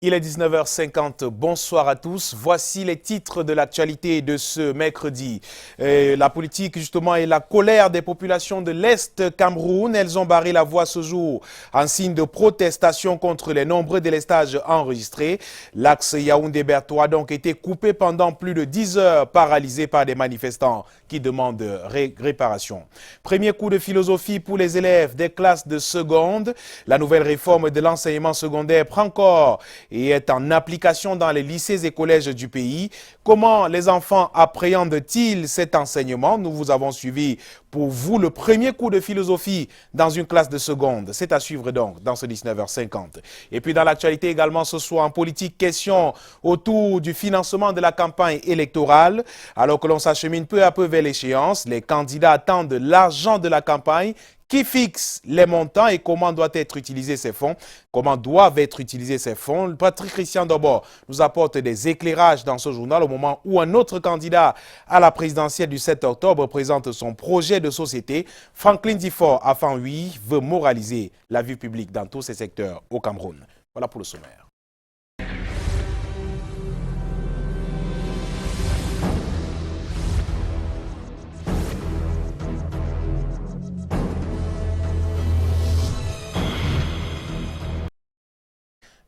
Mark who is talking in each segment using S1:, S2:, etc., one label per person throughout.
S1: Il est 19h50, bonsoir à tous. Voici les titres de l'actualité de ce mercredi. La politique justement et la colère des populations de l'Est Cameroun, elles ont barré la voie ce jour en signe de protestation contre les nombreux délestages enregistrés. L'axe Yaoundé-Bertois a donc été coupé pendant plus de 10 heures, paralysé par des manifestants qui demandent réparation. Premier coup de philosophie pour les élèves des classes de seconde. La nouvelle réforme de l'enseignement secondaire prend corps et est en application dans les lycées et collèges du pays. Comment les enfants appréhendent-ils cet enseignement? Nous vous avons suivi pour vous le premier coup de philosophie dans une classe de seconde. C'est à suivre donc dans ce 19h50. Et puis dans l'actualité également ce soir en politique, question autour du financement de la campagne électorale. Alors que l'on s'achemine peu à peu vers l'échéance, les candidats attendent l'argent de la campagne. Qui fixe les montants et comment doivent être utilisés ces fonds? Comment doivent être utilisés ces fonds? Patrick Christian Dobor nous apporte des éclairages dans ce journal au moment où un autre candidat à la présidentielle du 7 octobre présente son projet de société. Franklin Difford, afin lui, veut moraliser la vie publique dans tous ces secteurs au Cameroun. Voilà pour le sommaire.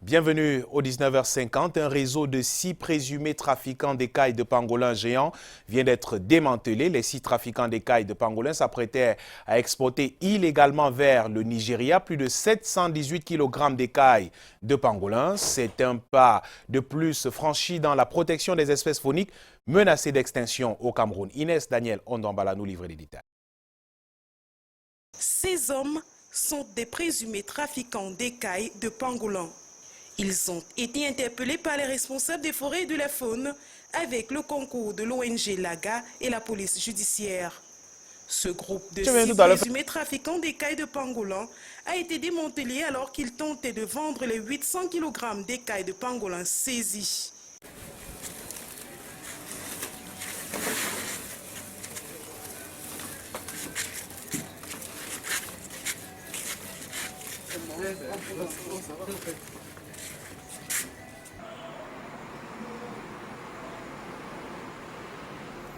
S1: Bienvenue au 19h50. Un réseau de 6 présumés trafiquants d'écailles de pangolin géants vient d'être démantelé. Les 6 trafiquants d'écailles de pangolin s'apprêtaient à exporter illégalement vers le Nigeria plus de 718 kg d'écailles de pangolin. C'est un pas de plus franchi dans la protection des espèces fauniques menacées d'extinction au Cameroun. Inès Daniel Ondambala nous livre les détails.
S2: Ces hommes sont des présumés trafiquants d'écailles de pangolin. Ils ont été interpellés par les responsables des forêts et de la faune avec le concours de l'ONG LAGA et la police judiciaire. Ce groupe de 6 présumés trafiquants d'écailles de pangolin a été démantelé alors qu'ils tentaient de vendre les 800 kg d'écailles de pangolin saisies.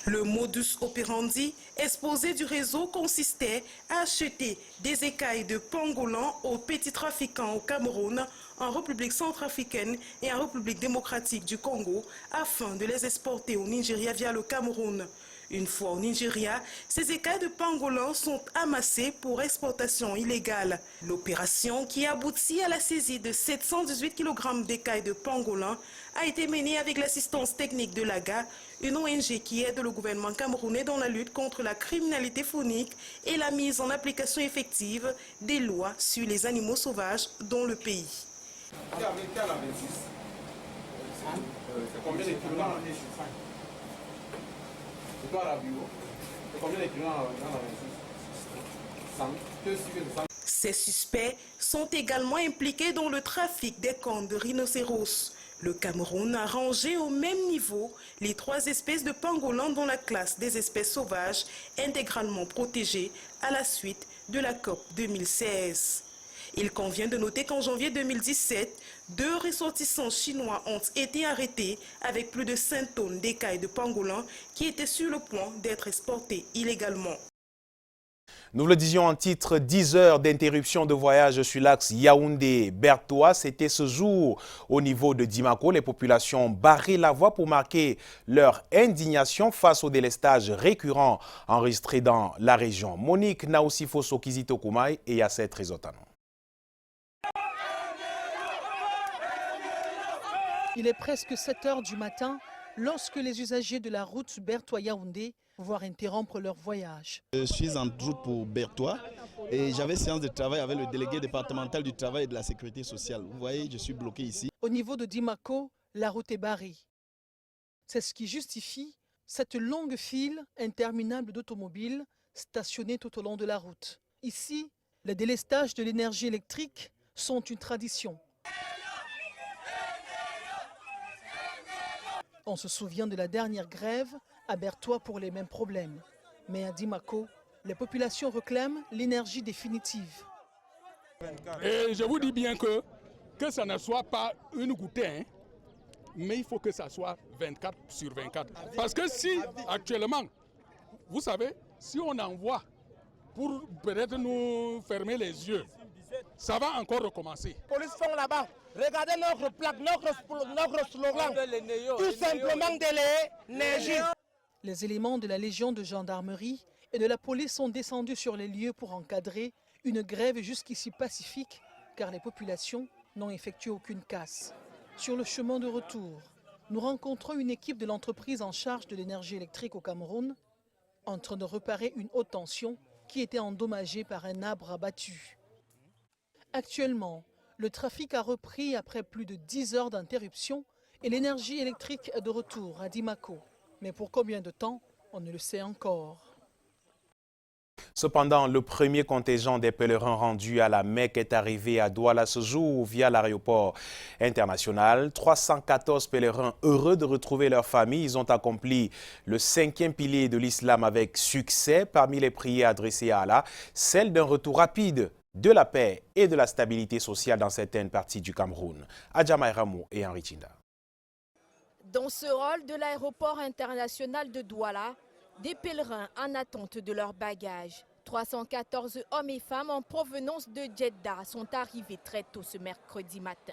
S2: Le modus operandi exposé du réseau consistait à acheter des écailles de pangolin aux petits trafiquants au Cameroun, en République centrafricaine et en République démocratique du Congo afin de les exporter au Nigeria via le Cameroun. Une fois au Nigeria, ces écailles de pangolin sont amassées pour exportation illégale. L'opération, qui aboutit à la saisie de 718 kg d'écailles de pangolin, a été menée avec l'assistance technique de l'AGA, une ONG qui aide le gouvernement camerounais dans la lutte contre la criminalité faunique et la mise en application effective des lois sur les animaux sauvages dans le pays. Ces suspects sont également impliqués dans le trafic des cornes de rhinocéros. Le Cameroun a rangé au même niveau les 3 espèces de pangolins dans la classe des espèces sauvages intégralement protégées à la suite de la COP 2016. Il convient de noter qu'en janvier 2017, 2 ressortissants chinois ont été arrêtés avec plus de 5 tonnes d'écailles de pangolin qui étaient sur le point d'être exportées illégalement.
S1: Nous le disions en titre, 10 heures d'interruption de voyage sur l'axe Yaoundé-Bertois. C'était ce jour au niveau de Dimako. Les populations barraient la voie pour marquer leur indignation face au délestage récurrent enregistré dans la région. Monique Naousifoso Kizito Koumaï et Yasset Rizotano.
S3: Il est presque 7 heures du matin lorsque les usagers de la route Bertois-Yaoundé vont interrompre leur voyage.
S4: Je suis en route pour Bertois et j'avais séance de travail avec le délégué départemental du travail et de la sécurité sociale. Vous voyez, je suis bloqué ici.
S3: Au niveau de Dimako, la route est barrée. C'est ce qui justifie cette longue file interminable d'automobiles stationnés tout au long de la route. Ici, les délestages de l'énergie électrique sont une tradition. On se souvient de la dernière grève à Bertois pour les mêmes problèmes. Mais à Dimako, les populations réclament l'énergie définitive.
S5: Et je vous dis bien que que ça ne soit pas une goutée, hein, mais il faut que ça soit 24 sur 24. Parce que si actuellement, vous savez, si on envoie pour peut-être nous fermer les yeux, ça va encore recommencer.
S6: Les polices sont là-bas. Regardez notre plaque, notre slogan. Tout simplement de les neiger.
S3: Les éléments de la Légion de gendarmerie et de la police sont descendus sur les lieux pour encadrer une grève jusqu'ici pacifique, car les populations n'ont effectué aucune casse. Sur le chemin de retour, nous rencontrons une équipe de l'entreprise en charge de l'énergie électrique au Cameroun, en train de réparer une haute tension qui était endommagée par un arbre abattu. Actuellement, le trafic a repris après plus de 10 heures d'interruption et l'énergie électrique est de retour à Dimako. Mais pour combien de temps, on ne le sait encore.
S1: Cependant, le premier contingent des pèlerins rendus à la Mecque est arrivé à Douala ce jour via l'aéroport international. 314 pèlerins heureux de retrouver leur famille. Ils ont accompli le 5e pilier de l'islam avec succès. Parmi les prières adressées à Allah, celle d'un retour rapide de la paix et de la stabilité sociale dans certaines parties du Cameroun. Adjama Ramou et Henri Chinda.
S7: Dans ce hall de l'aéroport international de Douala, des pèlerins en attente de leurs bagages. 314 hommes et femmes en provenance de Jeddah sont arrivés très tôt ce mercredi matin.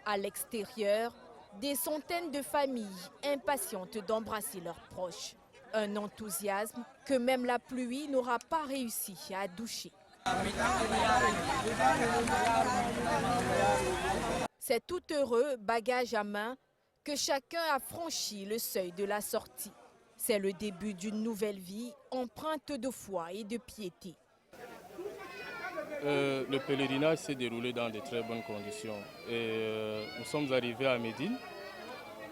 S7: À l'extérieur, des centaines de familles impatientes d'embrasser leurs proches. Un enthousiasme que même la pluie n'aura pas réussi à doucher. C'est tout heureux, bagage à main, que chacun a franchi le seuil de la sortie. C'est le début d'une nouvelle vie empreinte de foi et de piété.
S8: Le pèlerinage s'est déroulé dans de très bonnes conditions. Nous sommes arrivés à Médine.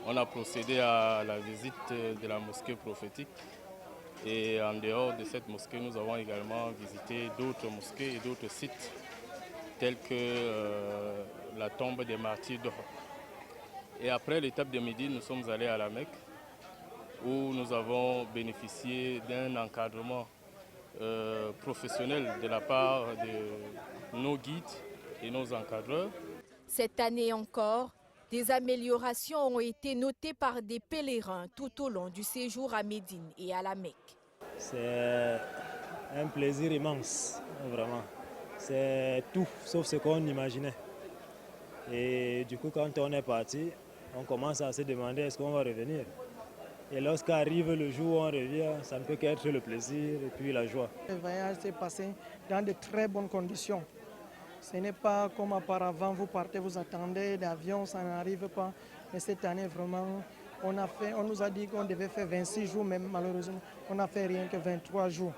S8: On a procédé à la visite de la mosquée prophétique. Et en dehors de cette mosquée, nous avons également visité d'autres mosquées et d'autres sites, tels que la tombe des martyrs d'Ohor. Et après l'étape de Médine, nous sommes allés à la Mecque, où nous avons bénéficié d'un encadrement professionnel de la part de nos guides et nos encadreurs.
S7: Cette année encore, des améliorations ont été notées par des pèlerins tout au long du séjour à Médine et à la Mecque.
S9: C'est un plaisir immense, vraiment. C'est tout sauf ce qu'on imaginait. Et du coup, quand on est parti, on commence à se demander est-ce qu'on va revenir. Et lorsqu'arrive le jour où on revient, ça ne peut qu'être le plaisir et puis la joie.
S6: Le voyage s'est passé dans de très bonnes conditions. Ce n'est pas comme auparavant, vous partez, vous attendez, l'avion, ça n'arrive pas. Mais cette année, vraiment, on nous a dit qu'on devait faire 26 jours, mais malheureusement, on n'a fait rien que 23 jours.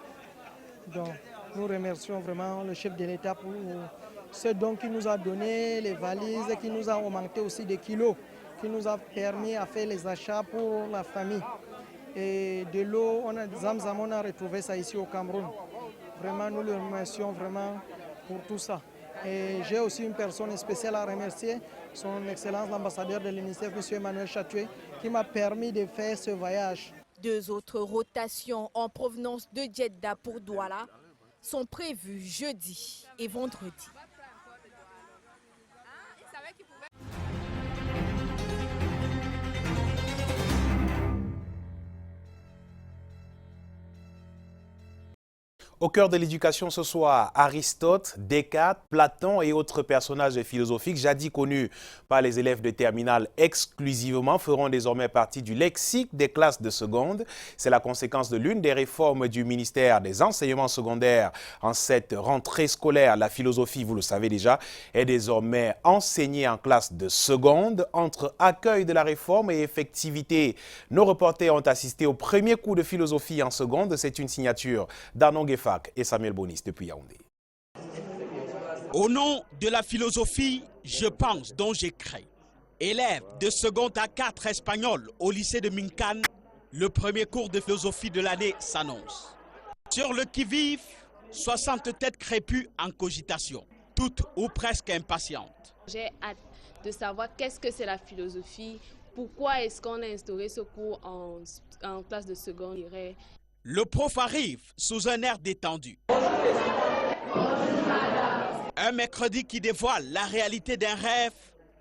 S6: Donc, nous remercions vraiment le chef de l'État pour ce don qu'il nous a donné, les valises, qui nous a augmenté aussi des kilos, qui nous a permis de faire les achats pour la famille. Et de l'eau, Zamzam, on a retrouvé ça ici au Cameroun. Vraiment, nous le remercions vraiment pour tout ça. Et j'ai aussi une personne spéciale à remercier, son Excellence l'ambassadeur de l'UNICEF, M. Emmanuel Chatoué, qui m'a permis de faire ce voyage.
S7: 2 autres rotations en provenance de Jeddah pour Douala sont prévues jeudi et vendredi.
S1: Au cœur de l'éducation ce soir, Aristote, Descartes, Platon et autres personnages philosophiques jadis connus par les élèves de terminale exclusivement feront désormais partie du lexique des classes de seconde. C'est la conséquence de l'une des réformes du ministère des enseignements secondaires. En cette rentrée scolaire, la philosophie, vous le savez déjà, est désormais enseignée en classe de seconde. Entre accueil de la réforme et effectivité, nos reporters ont assisté au premier cours de philosophie en seconde. C'est une signature d'Arnon Gueffard et Samuel Bonis depuis Yaoundé.
S10: Au nom de la philosophie, je pense, dont j'écris. Élève de seconde à 4 espagnol au lycée de Minkan, le premier cours de philosophie de l'année s'annonce. Sur le qui-vive, 60 têtes crépues en cogitation, toutes ou presque impatientes.
S11: J'ai hâte de savoir qu'est-ce que c'est la philosophie, pourquoi est-ce qu'on a instauré ce cours en classe de seconde.
S10: Le prof arrive sous un air détendu. Un mercredi qui dévoile la réalité d'un rêve.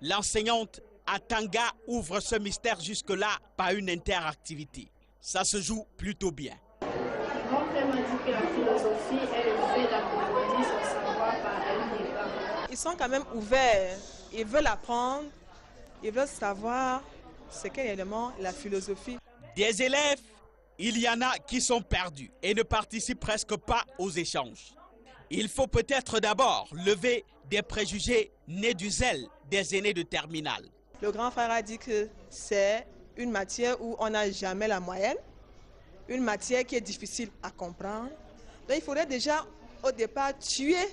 S10: L'enseignante à Tanga ouvre ce mystère jusque-là par une interactivité. Ça se joue plutôt bien.
S11: Mon frère m'a dit que la philosophie est le fait d'approfondir son savoir par elle-même.
S12: Ils sont quand même ouverts, ils veulent apprendre, ils veulent savoir ce qu'est réellement la philosophie.
S10: Des élèves, il y en a qui sont perdus et ne participent presque pas aux échanges. Il faut peut-être d'abord lever des préjugés nés du zèle des aînés de terminale.
S12: Le grand frère a dit que c'est une matière où on n'a jamais la moyenne, une matière qui est difficile à comprendre. Donc il faudrait déjà au départ tuer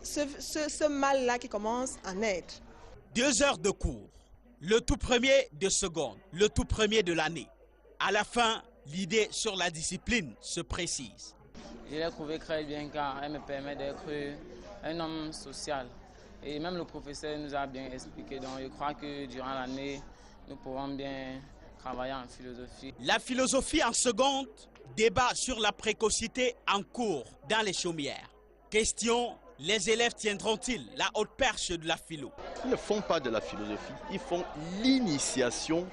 S12: ce mal-là qui commence à naître.
S10: 2 heures de cours, le tout premier de seconde, le tout premier de l'année. À la fin, l'idée sur la discipline se précise.
S13: Je l'ai trouvé très bien car elle me permet d'être un homme social. Et même le professeur nous a bien expliqué. Donc je crois que durant l'année, nous pourrons bien travailler en philosophie.
S10: La philosophie en seconde, débat sur la précocité en cours dans les chaumières. Question, les élèves tiendront-ils la haute perche de la philo?
S4: Ils ne font pas de la philosophie, ils font l'initiation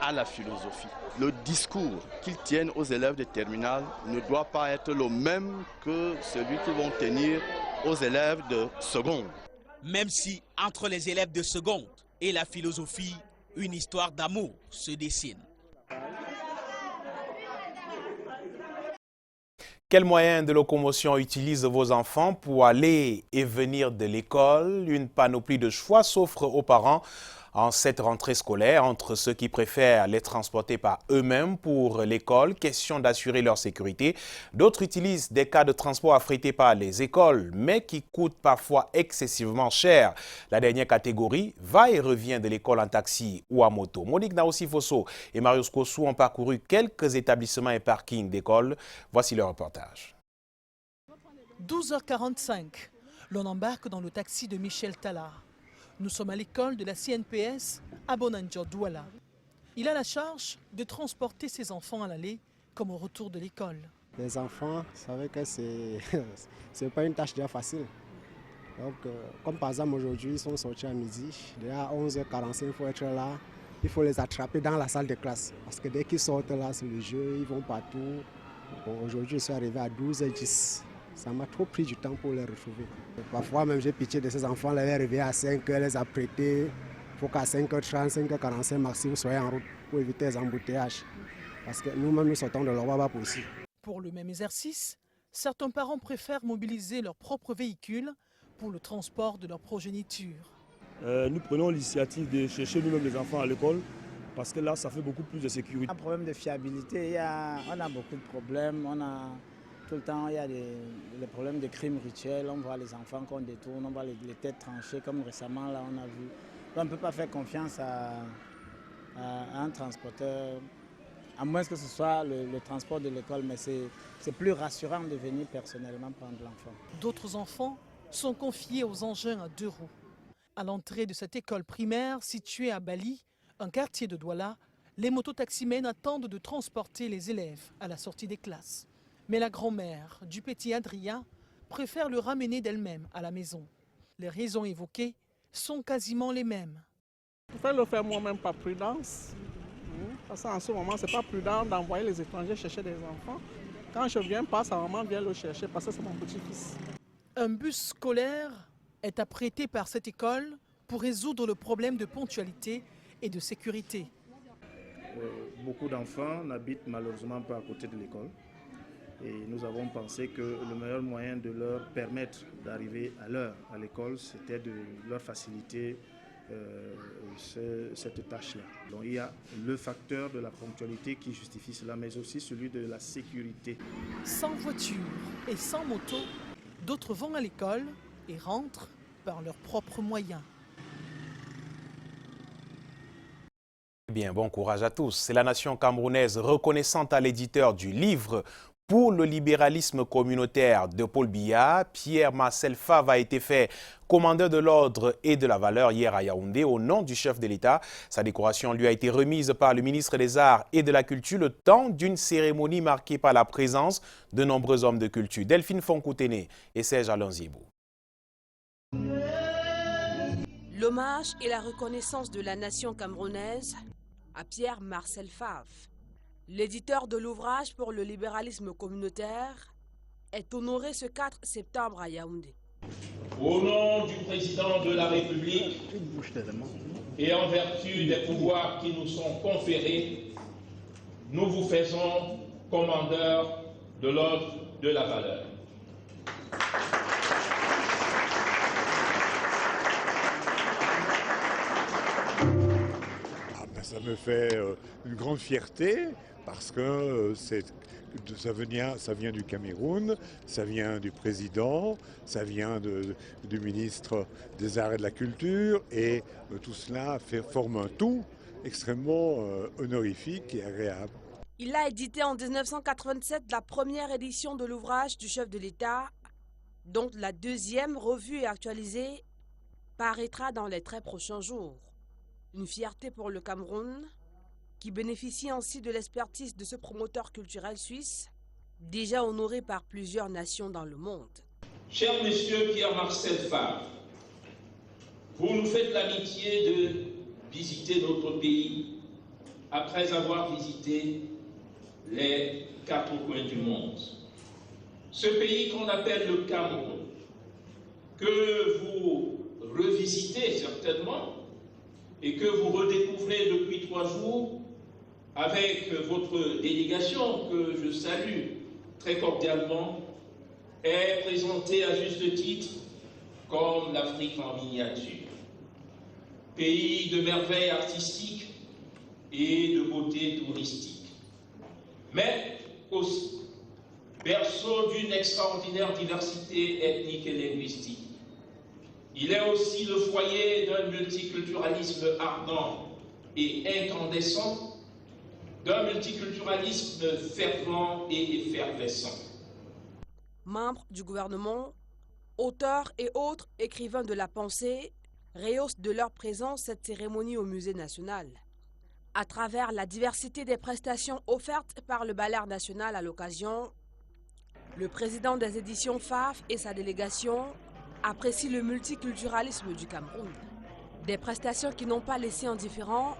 S4: à la philosophie. Le discours qu'ils tiennent aux élèves de terminale ne doit pas être le même que celui qu'ils vont tenir aux élèves de seconde.
S10: Même si entre les élèves de seconde et la philosophie, une histoire d'amour se dessine.
S1: Quels moyens de locomotion utilisent vos enfants pour aller et venir de l'école? Une panoplie de choix s'offre aux parents en cette rentrée scolaire, entre ceux qui préfèrent les transporter par eux-mêmes pour l'école, question d'assurer leur sécurité. D'autres utilisent des cas de transport affrétés par les écoles, mais qui coûtent parfois excessivement cher. La dernière catégorie va et revient de l'école en taxi ou à moto. Monique Naossi-Fosso et Marius Kossou ont parcouru quelques établissements et parkings d'école. Voici le reportage.
S3: 12h45, l'on embarque dans le taxi de Michel Tallard. Nous sommes à l'école de la CNPS à Bonanjo-Douala. Il a la charge de transporter ses enfants à l'aller comme au retour de l'école.
S14: Les enfants, vous savez que c'est pas une tâche déjà facile. Donc, comme par exemple aujourd'hui, ils sont sortis à midi. Déjà à 11h45, il faut être là. Il faut les attraper dans la salle de classe. Parce que dès qu'ils sortent là, c'est le jeu, ils vont partout. Bon, aujourd'hui, je suis arrivé à 12h10. Ça m'a trop pris du temps pour les retrouver. Parfois même j'ai pitié de ces enfants, les réveiller à 5h, les apprêter. Il faut qu'à 5h30, 5h45 maximum, vous soyez en route pour éviter les embouteillages. Parce que nous-mêmes, nous sortons de l'Orwaba pour ici.
S3: Pour le même exercice, certains parents préfèrent mobiliser leur propre véhicule pour le transport de leur progéniture.
S15: Nous prenons l'initiative de chercher nous-mêmes les enfants à l'école parce que là, ça fait beaucoup plus de sécurité.
S16: Un problème de fiabilité, on a beaucoup de problèmes. Tout le temps, il y a des problèmes de crimes rituels. On voit les enfants qu'on détourne, on voit les têtes tranchées, comme récemment, là, on a vu. On ne peut pas faire confiance à un transporteur, à moins que ce soit le transport de l'école, mais c'est plus rassurant de venir personnellement prendre l'enfant.
S3: D'autres enfants sont confiés aux engins à 2 roues. À l'entrée de cette école primaire située à Bali, un quartier de Douala, les mototaximens attendent de transporter les élèves à la sortie des classes. Mais la grand-mère du petit Adrien préfère le ramener d'elle-même à la maison. Les raisons évoquées sont quasiment les mêmes.
S17: Je préfère le faire moi-même par prudence. Parce qu'en ce moment, ce n'est pas prudent d'envoyer les étrangers chercher des enfants. Quand je ne viens pas, sa maman vient le chercher parce que c'est mon petit-fils.
S3: Un bus scolaire est apprêté par cette école pour résoudre le problème de ponctualité et de sécurité.
S18: Beaucoup d'enfants n'habitent malheureusement pas à côté de l'école. Et nous avons pensé que le meilleur moyen de leur permettre d'arriver à l'heure à l'école, c'était de leur faciliter cette tâche-là. Donc il y a le facteur de la ponctualité qui justifie cela, mais aussi celui de la sécurité.
S3: Sans voiture et sans moto, d'autres vont à l'école et rentrent par leurs propres moyens.
S1: Bien, bon courage à tous. C'est la nation camerounaise reconnaissante à l'éditeur du livre pour le libéralisme communautaire de Paul Biya. Pierre-Marcel Favre a été fait commandeur de l'ordre et de la valeur hier à Yaoundé au nom du chef de l'État. Sa décoration lui a été remise par le ministre des Arts et de la Culture le temps d'une cérémonie marquée par la présence de nombreux hommes de culture. Delphine Fonkoutene et Serge Alonzibo.
S19: L'hommage et la reconnaissance de la nation camerounaise à Pierre Marcel Favre, l'éditeur de l'ouvrage pour le libéralisme communautaire, est honoré ce 4 septembre à Yaoundé.
S20: Au nom du président de la République et en vertu des pouvoirs qui nous sont conférés, nous vous faisons commandeur de l'ordre de la valeur.
S21: Ça me fait une grande fierté parce que ça vient du Cameroun, ça vient du président, ça vient du ministre des Arts et de la Culture et tout cela forme un tout extrêmement honorifique et agréable.
S19: Il a édité en 1987 la première édition de l'ouvrage du chef de l'État, dont la deuxième revue et actualisée paraîtra dans les très prochains jours. Une fierté pour le Cameroun, qui bénéficie ainsi de l'expertise de ce promoteur culturel suisse, déjà honoré par plusieurs nations dans le monde.
S20: Cher monsieur Pierre Marcel Favre, vous nous faites l'amitié de visiter notre pays après avoir visité les 4 coins du monde. Ce pays qu'on appelle le Cameroun, que vous revisitez certainement, et que vous redécouvrez depuis 3 jours avec votre délégation, que je salue très cordialement, est présentée à juste titre comme l'Afrique en miniature. Pays de merveilles artistiques et de beauté touristique, mais aussi berceau d'une extraordinaire diversité ethnique et linguistique. Il est aussi le foyer d'un multiculturalisme ardent et incandescent, d'un multiculturalisme fervent et effervescent.
S19: Membre du gouvernement, auteurs et autres écrivains de la pensée rehaussent de leur présence cette cérémonie au Musée national. À travers la diversité des prestations offertes par le Bal-Art national à l'occasion, le président des éditions Favre et sa délégation apprécie le multiculturalisme du Cameroun. Des prestations qui n'ont pas laissé indifférent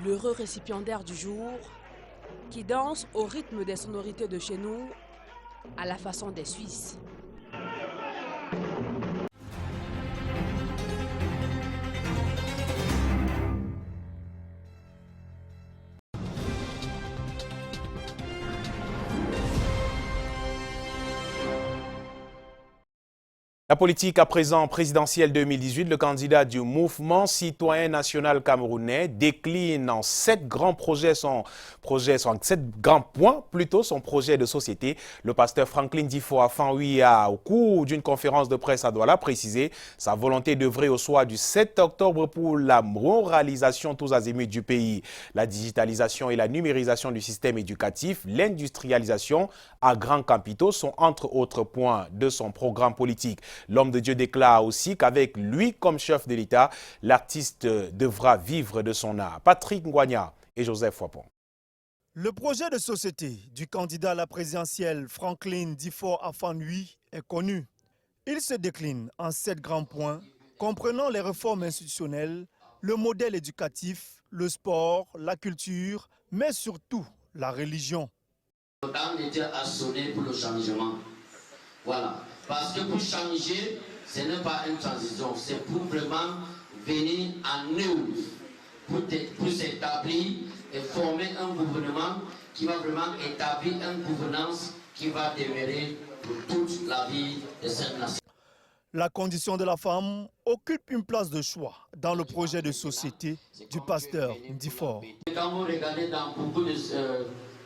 S19: l'heureux récipiendaire du jour, qui danse au rythme des sonorités de chez nous, à la façon des Suisses.
S1: La politique à présent présidentielle 2018, le candidat du mouvement citoyen national camerounais décline en 7 grands projets son projet de société. Le pasteur Franklin Difo Afanui a, au cours d'une conférence de presse à Douala, précisé sa volonté d'œuvrer au soir du 7 octobre pour la moralisation tous azimuts du pays. La digitalisation et la numérisation du système éducatif, l'industrialisation à grands capitaux sont entre autres points de son programme politique. L'homme de Dieu déclare aussi qu'avec lui comme chef de l'État, l'artiste devra vivre de son art. Patrick Ngwanya et Joseph Wapon.
S22: Le projet de société du candidat à la présidentielle Franklin Difo Afanui est connu. Il se décline en 7 grands points, comprenant les réformes institutionnelles, le modèle éducatif, le sport, la culture, mais surtout la religion.
S23: Le temps de Dieu a sonné pour le changement. Voilà. Parce que pour changer, ce n'est pas une transition, c'est pour vraiment venir en œuvre, pour s'établir et former un gouvernement qui va vraiment établir une gouvernance qui va demeurer pour toute la vie de cette nation.
S22: La condition de la femme occupe une place de choix dans le projet de société du pasteur Difo.
S23: Quand vous regardez dans beaucoup de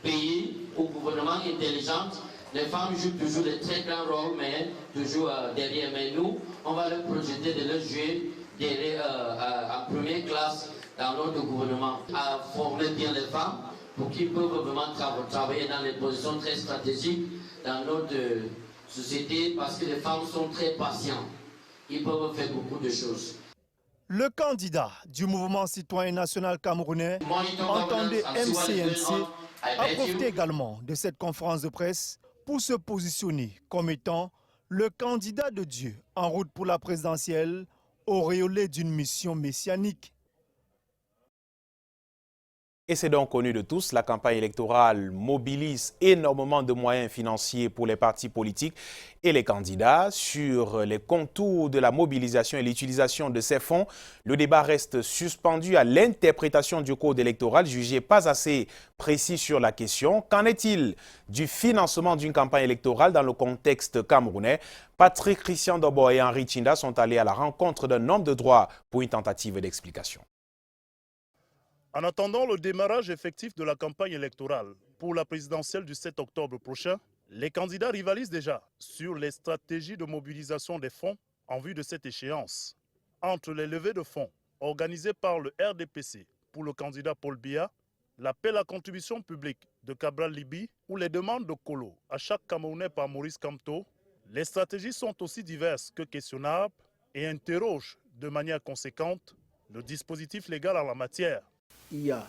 S23: pays au gouvernement intelligent, les femmes jouent toujours de très grands rôles, mais toujours derrière. Mais nous, on va leur projeter de leur jouer en première classe dans notre gouvernement, à former bien les femmes pour qu'ils peuvent vraiment travailler dans les positions très stratégiques dans notre société, parce que les femmes sont très patientes. Ils peuvent faire beaucoup de choses.
S22: Le candidat du mouvement citoyen national camerounais, entendé MCNC, a profité également de cette conférence de presse pour se positionner comme étant le candidat de Dieu en route pour la présidentielle auréolé d'une mission messianique.
S1: Et c'est donc connu de tous, la campagne électorale mobilise énormément de moyens financiers pour les partis politiques et les candidats. Sur les contours de la mobilisation et l'utilisation de ces fonds, le débat reste suspendu à l'interprétation du code électoral jugé pas assez précis sur la question. Qu'en est-il du financement d'une campagne électorale dans le contexte camerounais? Patrick Christian Dobo et Henri Tchinda sont allés à la rencontre d'un homme de droit pour une tentative d'explication.
S2: En attendant le démarrage effectif de la campagne électorale pour la présidentielle du 7 octobre prochain, les candidats rivalisent déjà sur les stratégies de mobilisation des fonds en vue de cette échéance. Entre les levées de fonds organisées par le RDPC pour le candidat Paul Biya, l'appel à contribution publique de Cabral Libi ou les demandes de Kolo à chaque Camerounais par Maurice Kamto, les stratégies sont aussi diverses que questionnables et interrogent de manière conséquente le dispositif légal en la matière.
S5: Il y a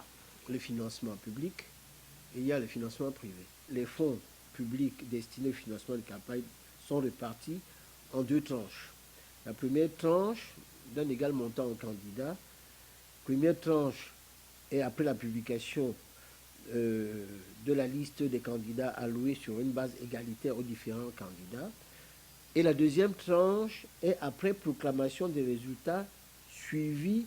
S5: le financement public et il y a le financement privé. Les fonds publics destinés au financement de campagne sont répartis en deux tranches. La première tranche d'un égal montant au candidat. Première tranche est après la publication de la liste des candidats alloués sur une base égalitaire aux différents candidats. Et la deuxième tranche est après proclamation des résultats suivis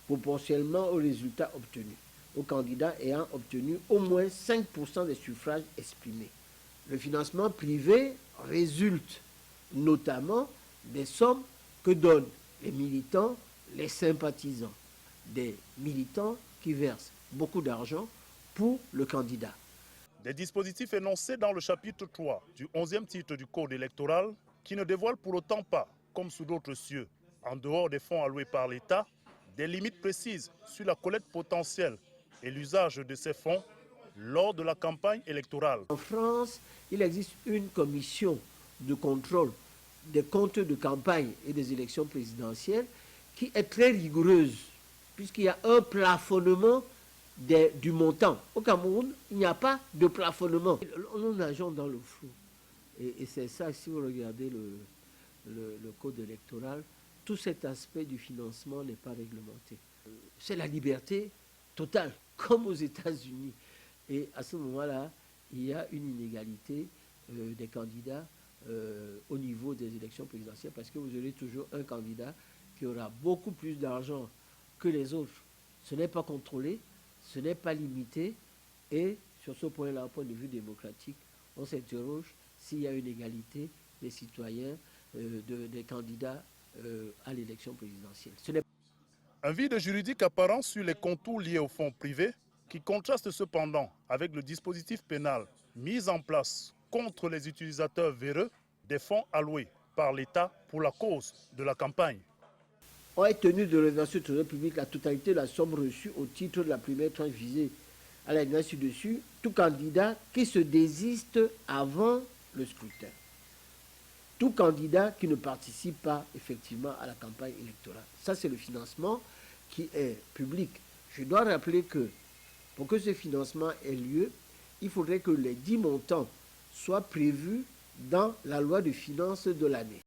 S5: proportionnellement aux résultats obtenus, aux candidats ayant obtenu au moins 5% des suffrages exprimés. Le financement privé résulte notamment des sommes que donnent les militants, les sympathisants, des militants qui versent beaucoup d'argent pour le candidat.
S2: Des dispositifs énoncés dans le chapitre 3 du 11e titre du Code électoral qui ne dévoilent pour autant pas, comme sous d'autres cieux, en dehors des fonds alloués par l'État, des limites précises sur la collecte potentielle et l'usage de ces fonds lors de la campagne électorale.
S5: En France, il existe une commission de contrôle des comptes de campagne et des élections présidentielles qui est très rigoureuse, puisqu'il y a un plafonnement du montant. Au Cameroun, il n'y a pas de plafonnement. Nous nageons dans le flou. Et c'est ça, si vous regardez le code électoral, tout cet aspect du financement n'est pas réglementé. C'est la liberté totale, comme aux États-Unis. Et à ce moment-là, il y a une inégalité des candidats au niveau des élections présidentielles, parce que vous aurez toujours un candidat qui aura beaucoup plus d'argent que les autres. Ce n'est pas contrôlé, ce n'est pas limité, et sur ce point-là, au point de vue démocratique, on s'interroge s'il y a une égalité des citoyens, des candidats à l'élection présidentielle.
S2: Un vide juridique apparent sur les contours liés aux fonds privés qui contraste cependant avec le dispositif pénal mis en place contre les utilisateurs véreux des fonds alloués par l'État pour la cause de la campagne.
S5: On est tenu de reverser au trésor public la totalité de la somme reçue au titre de la première tranche visée à l'alinéa ci-dessus, tout candidat qui se désiste avant le scrutin. Tout candidat qui ne participe pas effectivement à la campagne électorale. Ça, c'est le financement qui est public. Je dois rappeler que pour que ce financement ait lieu, il faudrait que les 10 montants soient prévus dans la loi de finances de l'année.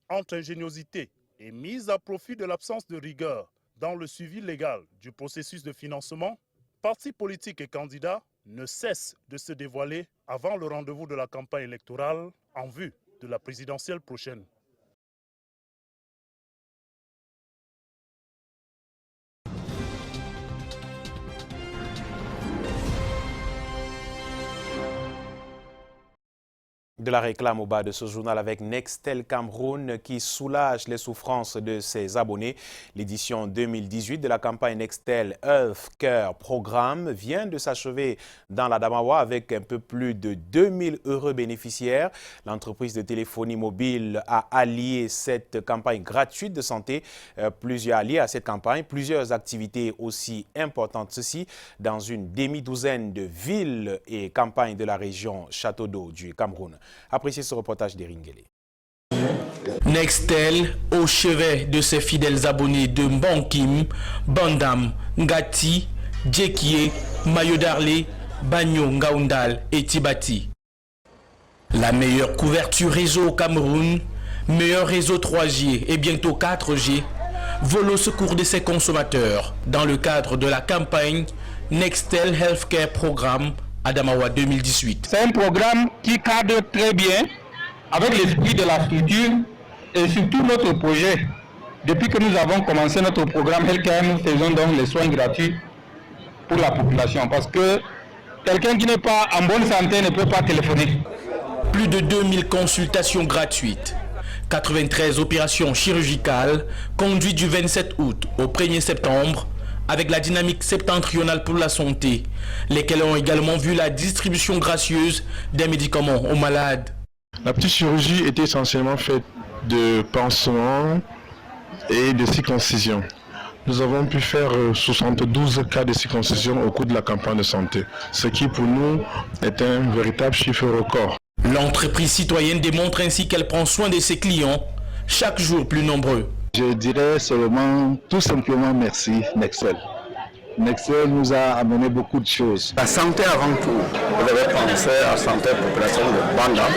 S2: Entre ingéniosité et mise à profit de l'absence de rigueur dans le suivi légal du processus de financement, partis politiques et candidats ne cessent de se dévoiler avant le rendez-vous de la campagne électorale en vue de la présidentielle prochaine.
S1: De la réclame au bas de ce journal avec Nextel Cameroun qui soulage les souffrances de ses abonnés. L'édition 2018 de la campagne Nextel Healthcare Programme vient de s'achever dans la Damawa avec un peu plus de 2000 heureux bénéficiaires. L'entreprise de téléphonie mobile a allié cette campagne gratuite de santé, alliés à cette campagne, plusieurs activités aussi importantes. Ceci dans une demi-douzaine de villes et campagnes de la région Château d'Eau du Cameroun. Appréciez ce reportage d'Eringele.
S8: Nextel, au chevet de ses fidèles abonnés de Mbonkim, Bandam, Ngati, Djekie, Mayodarle, Bagno, Ngaoundal et Tibati. La meilleure couverture réseau au Cameroun, meilleur réseau 3G et bientôt 4G, vole au secours de ses consommateurs dans le cadre de la campagne Nextel Healthcare Programme Adamawa 2018.
S6: C'est un programme qui cadre très bien avec l'esprit de la structure et surtout notre projet. Depuis que nous avons commencé notre programme Healthcare, nous faisons donc les soins gratuits pour la population parce que quelqu'un qui n'est pas en bonne santé ne peut pas téléphoner.
S8: Plus de 2000 consultations gratuites, 93 opérations chirurgicales conduites du 27 août au 1er septembre avec la dynamique septentrionale pour la santé, lesquelles ont également vu la distribution gracieuse des médicaments aux malades.
S7: La petite chirurgie était essentiellement faite de pansements et de circoncision. Nous avons pu faire 72 cas de circoncision au cours de la campagne de santé, ce qui pour nous est un véritable chiffre record.
S8: L'entreprise citoyenne démontre ainsi qu'elle prend soin de ses clients, chaque jour plus nombreux.
S9: Je dirais seulement tout simplement merci Nextel. Nextel nous a amené beaucoup de choses.
S24: La santé avant tout. Vous avez pensé à la santé de la population de Banda,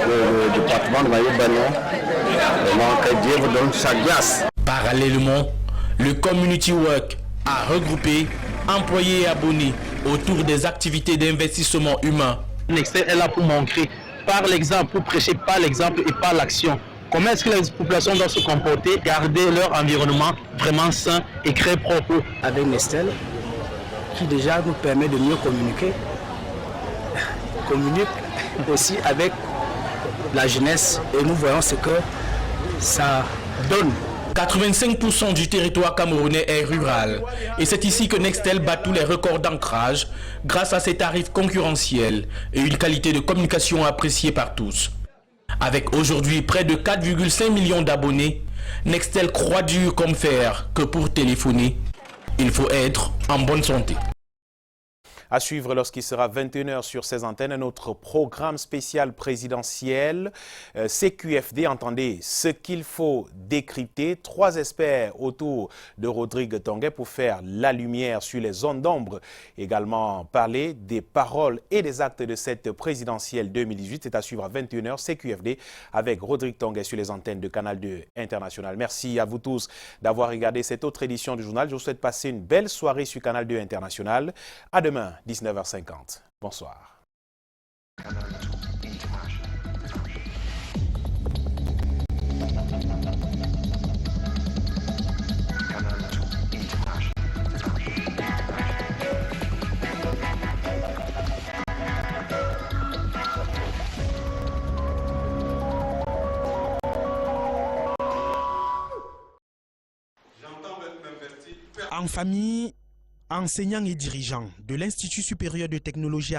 S24: le département de Maïbano. Vraiment que Dieu vous donne sa grâce.
S8: Parallèlement, le Community Work a regroupé employés et abonnés autour des activités d'investissement humain.
S25: Nextel est là pour montrer par l'exemple, pour prêcher par l'exemple et par l'action. Comment est-ce que les populations doivent se comporter, garder leur environnement vraiment sain et très propre.
S26: Avec Nextel, qui déjà nous permet de mieux communiquer, communique aussi avec la jeunesse et nous voyons ce que ça donne.
S8: 85% du territoire camerounais est rural et c'est ici que Nextel bat tous les records d'ancrage grâce à ses tarifs concurrentiels et une qualité de communication appréciée par tous. Avec aujourd'hui près de 4,5 millions d'abonnés, Nextel croit dur comme fer que pour téléphoner, il faut être en bonne santé.
S1: À suivre lorsqu'il sera 21h sur ces antennes, notre programme spécial présidentiel CQFD. Entendez ce qu'il faut décrypter. 3 experts autour de Rodrigue Tonguet pour faire la lumière sur les zones d'ombre. Également parler des paroles et des actes de cette présidentielle 2018. C'est à suivre à 21h CQFD avec Rodrigue Tonguet sur les antennes de Canal 2 International. Merci à vous tous d'avoir regardé cette autre édition du journal. Je vous souhaite passer une belle soirée sur Canal 2 International. À demain. 19h50. Bonsoir.
S10: En famille, enseignants et dirigeants de l'Institut supérieur de technologie appliquée